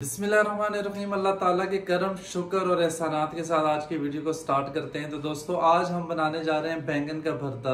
बिस्मिल्लाहिर्रहमानिर्रहीम। अल्लाह ताला के करम शुक्र और एहसानात के साथ आज की वीडियो को स्टार्ट करते हैं। तो दोस्तों, आज हम बनाने जा रहे हैं बैंगन का भरता।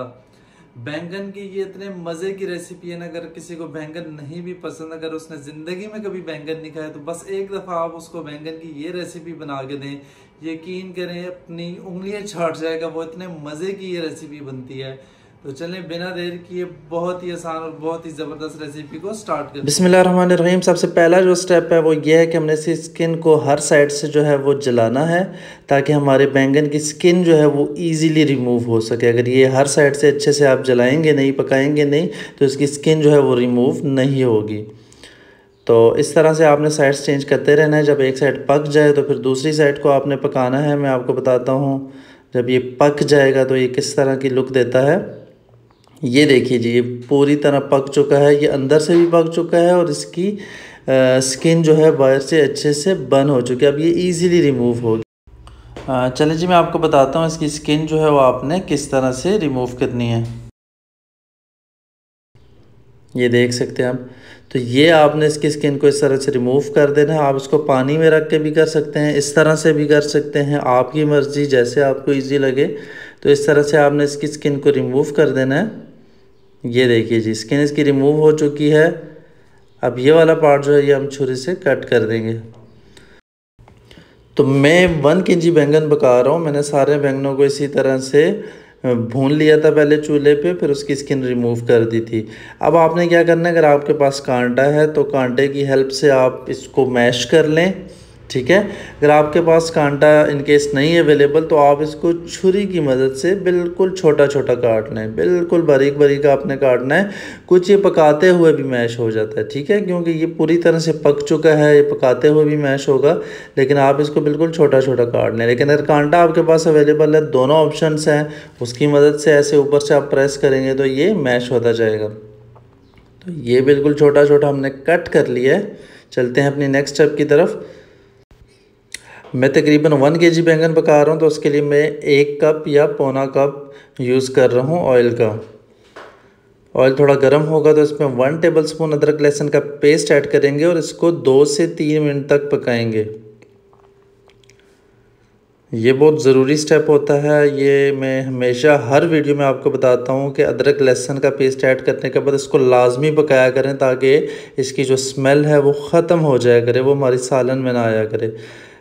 बैंगन की ये इतने मज़े की रेसिपी है ना, अगर किसी को बैंगन नहीं भी पसंद, अगर उसने ज़िंदगी में कभी बैंगन नहीं खाया, तो बस एक दफ़ा आप उसको बैंगन की ये रेसिपी बना के दें, यकीन करें अपनी उंगलियां छाट जाएगा। वो इतने मज़े की ये रेसिपी बनती है। तो चलें बिना देर किए बहुत ही आसान और बहुत ही ज़बरदस्त रेसिपी को स्टार्ट करें। बिस्मिल्लाहिर्रहमानिर्रहीम। सबसे पहला जो स्टेप है वो ये है कि हमने इसकी स्किन को हर साइड से जो है वो जलाना है, ताकि हमारे बैंगन की स्किन जो है वो इजीली रिमूव हो सके। अगर ये हर साइड से अच्छे से आप जलाएंगे नहीं, पकाएंगे नहीं, तो इसकी स्किन जो है वो रिमूव नहीं होगी। तो इस तरह से आपने साइड्स चेंज करते रहना है। जब एक साइड पक जाए तो फिर दूसरी साइड को आपने पकाना है। मैं आपको बताता हूँ जब ये पक जाएगा तो ये किस तरह की लुक देता है। ये देखिए जी, ये पूरी तरह पक चुका है, ये अंदर से भी पक चुका है और इसकी स्किन जो है बाहर से अच्छे से बर्न हो चुकी है। अब ये इजीली रिमूव होगी। चलिए जी, मैं आपको बताता हूँ इसकी स्किन जो है वो आपने किस तरह से रिमूव करनी है। ये देख सकते हैं आप। तो ये आपने इसकी स्किन को इस तरह से रिमूव कर देना है। आप इसको पानी में रख के भी कर सकते हैं, इस तरह से भी कर सकते हैं, आपकी मर्ज़ी, जैसे आपको इजी लगे। तो इस तरह से आपने इसकी स्किन को रिमूव कर देना है। ये देखिए जी, स्किन इसकी रिमूव हो चुकी है। अब ये वाला पार्ट जो है ये हम छुरी से कट कर देंगे। तो मैं 1 kg बैंगन पका रहा हूँ। मैंने सारे बैंगनों को इसी तरह से भून लिया था पहले चूल्हे पे, फिर उसकी स्किन रिमूव कर दी थी। अब आपने क्या करना है, अगर आपके पास कांटा है तो कांटे की हेल्प से आप इसको मैश कर लें, ठीक है। अगर आपके पास कांटा इन केस नहीं अवेलेबल तो आप इसको छुरी की मदद से बिल्कुल छोटा छोटा काट लें, बिल्कुल बारीक बारीक आपने काटना है। कुछ ये पकाते हुए भी मैश हो जाता है, ठीक है, क्योंकि ये पूरी तरह से पक चुका है, ये पकाते हुए भी मैश होगा, लेकिन आप इसको बिल्कुल छोटा छोटा काट लें। लेकिन अगर कांटा आपके पास अवेलेबल है, दोनों ऑप्शंस हैं, उसकी मदद से ऐसे ऊपर से आप प्रेस करेंगे तो ये मैश होता जाएगा। तो ये बिल्कुल छोटा छोटा हमने कट कर लिया है। चलते हैं अपनी नेक्स्ट स्टेप की तरफ। मैं तकरीबन 1 kg बैंगन पका रहा हूँ, तो उसके लिए मैं 1 कप या पौना कप यूज़ कर रहा हूँ ऑयल का। ऑयल थोड़ा गर्म होगा तो इसमें 1 टेबलस्पून अदरक लहसुन का पेस्ट ऐड करेंगे और इसको 2 से 3 मिनट तक पकाएंगे। ये बहुत ज़रूरी स्टेप होता है। ये मैं हमेशा हर वीडियो में आपको बताता हूँ कि अदरक लहसुन का पेस्ट ऐड करने के बाद इसको लाजमी पकाया करें, ताकि इसकी जो स्मेल है वो ख़त्म हो जाया करे, वो हमारी सालन में ना आया करे।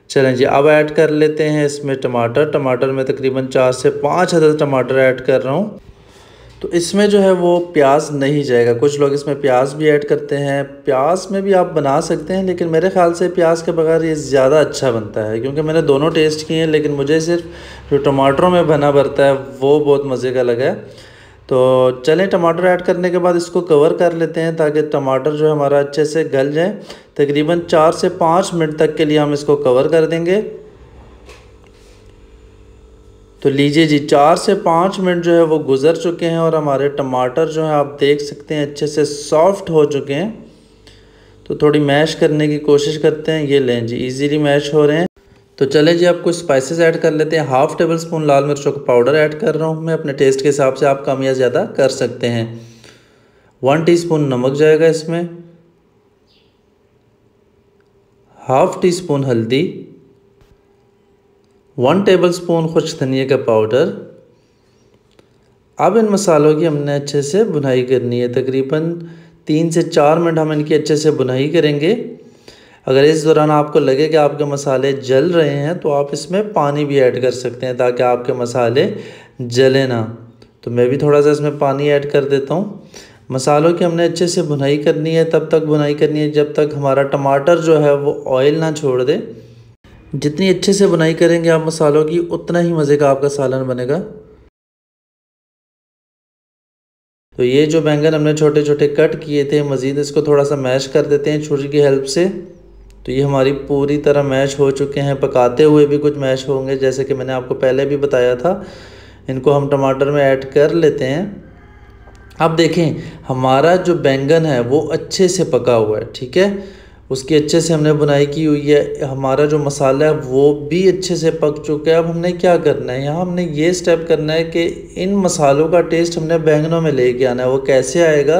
चलें जी, अब ऐड कर लेते हैं इसमें टमाटर मैं तकरीबन 4 से 5 अदद टमाटर ऐड कर रहा हूँ। तो इसमें जो है वो प्याज नहीं जाएगा। कुछ लोग इसमें प्याज भी ऐड करते हैं, प्याज में भी आप बना सकते हैं, लेकिन मेरे ख्याल से प्याज के बगैर ये ज़्यादा अच्छा बनता है, क्योंकि मैंने दोनों टेस्ट किए हैं, लेकिन मुझे सिर्फ जो टमाटरों में बना भरता है वो बहुत मज़े का लगा है। तो चलें, टमाटर ऐड करने के बाद इसको कवर कर लेते हैं, ताकि टमाटर जो हमारा अच्छे से गल जाए। तकरीबन 4 से 5 मिनट तक के लिए हम इसको कवर कर देंगे। तो लीजिए जी, 4 से 5 मिनट जो है वो गुज़र चुके हैं और हमारे टमाटर जो है आप देख सकते हैं अच्छे से सॉफ्ट हो चुके हैं। तो थोड़ी मैश करने की कोशिश करते हैं। ये लें जी, इजीली मैश हो रहे हैं। तो चलें जी, आप कुछ स्पाइसेस ऐड कर लेते हैं। 1/2 टेबलस्पून लाल मिर्चों का पाउडर ऐड कर रहा हूँ मैं, अपने टेस्ट के हिसाब से आप कम या ज़्यादा कर सकते हैं। 1 टीस्पून नमक जाएगा इसमें, 1/2 टीस्पून हल्दी, 1 टेबलस्पून खुश्क धनिया का पाउडर। अब इन मसालों की हमने अच्छे से भुनाई करनी है। तकरीबन 3 से 4 मिनट हम इनकी अच्छे से भुनाई करेंगे। अगर इस दौरान आपको लगे कि आपके मसाले जल रहे हैं तो आप इसमें पानी भी ऐड कर सकते हैं, ताकि आपके मसाले जले ना। तो मैं भी थोड़ा सा इसमें पानी ऐड कर देता हूँ। मसालों की हमने अच्छे से भुनाई करनी है, तब तक भुनाई करनी है जब तक हमारा टमाटर जो है वो ऑयल ना छोड़ दे। जितनी अच्छे से भुनाई करेंगे आप मसालों की, उतना ही मज़े का आपका सालन बनेगा। तो ये जो बैंगन हमने छोटे छोटे कट किए थे, मज़ीद इसको थोड़ा सा मैश कर देते हैं छुरी की हेल्प से। तो ये हमारी पूरी तरह मैश हो चुके हैं। पकाते हुए भी कुछ मैश होंगे, जैसे कि मैंने आपको पहले भी बताया था। इनको हम टमाटर में ऐड कर लेते हैं। अब देखें, हमारा जो बैंगन है वो अच्छे से पका हुआ है, ठीक है, उसकी अच्छे से हमने बुनाई की हुई है। हमारा जो मसाला है वो भी अच्छे से पक चुका है। अब हमने क्या करना है, यहाँ हमने ये स्टेप करना है कि इन मसालों का टेस्ट हमने बैंगनों में लेके आना है। वो कैसे आएगा,